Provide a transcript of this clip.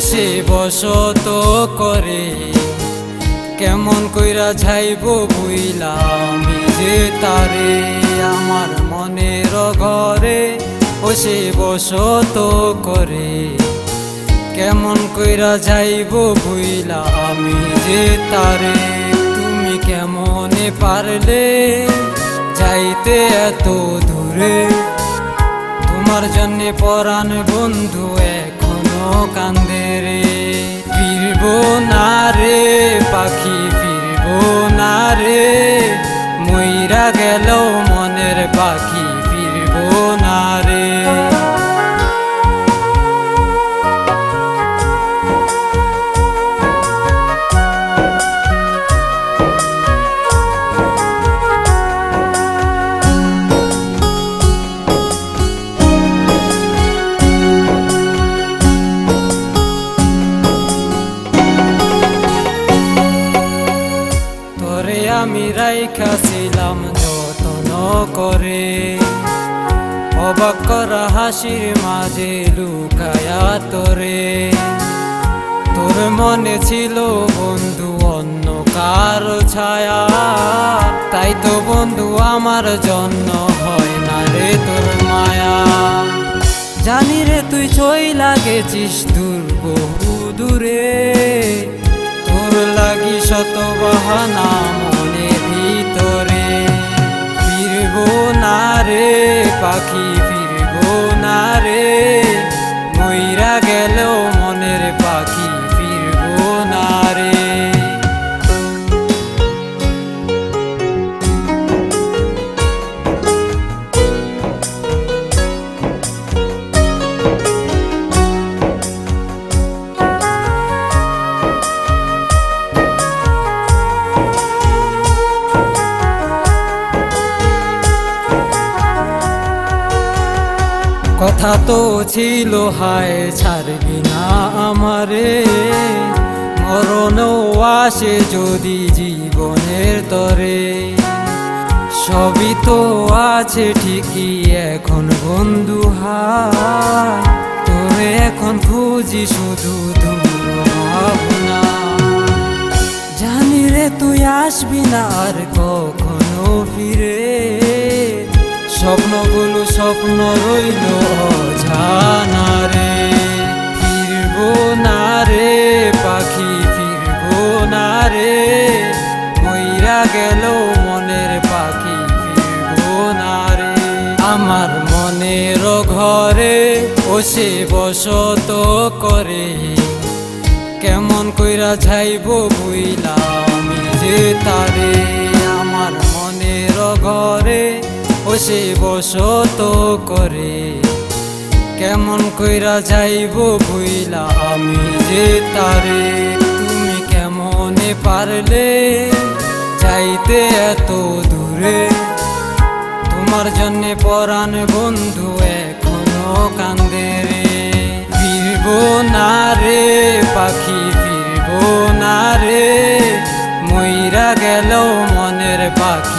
বসে বসত করে কেমন কইরা যাইব বুইলা আমি যে তারে আমার মনের ঘরে বসে বসত করে কেমন কইরা যাইব বুইলা আমি যে তারে তুমি কেমনে পারলে যাইতে এত দূরে তোমার জন্য পরাণ বন্ধু এখনো কান্দে রে ফিরবো না রে পাখি ফিরবো না রে মইরা গেল মনের পাখি ফিরবো না রে আমি রাইখাছিলাম যত্ন করে অবাক করা হাসির মাঝে লুকায়া তোরে তোর মনে ছিল বন্ধু অন্য কারো ছায়া তাই তো বন্ধু আমার জন্য হয় না রে তোর মায়া জানি রে তুই চইলা গেছিস দূর বহু দূরে তোর লাগি শত বাহানা মনে ভিতরে ফিরবো না রে পাখি ফিরবো না রে মইরা গেল মনের পাখি ফিরবো না রে কথা তো ছিল হায় ছাড়বি না আমারে মরণও আসে যদি জীবনের তরে সবই তো আছে ঠিকই এখন বন্ধু হায় তোরে এখন খুঁজি শুধু দূর ভাবনা জানি রে তুই আসবি না আর কখনো ফিরে স্বপ্নগুলো স্বপ্ন রইল জানা রে ফিরবো না রে পাখি ফিরবো না রে মইরা গেল মনের পাখি ফিরবো না রে আমার মনের ঘরে বসে বসত করে কেমন কইরা যাইব বুইলা আমি যে তারে আমার মনের ঘরে বসে বসত করে কেমন কইরা যাইব বুইলা আমি যে তারে তুমি কেমনে পারলে যাইতে এত দূরে তোমার জন্য পরাণ বন্ধু এখনো কান্দে রে ফিরবো না রে পাখি ফিরবো না রে মইরা গেল মনের পাখি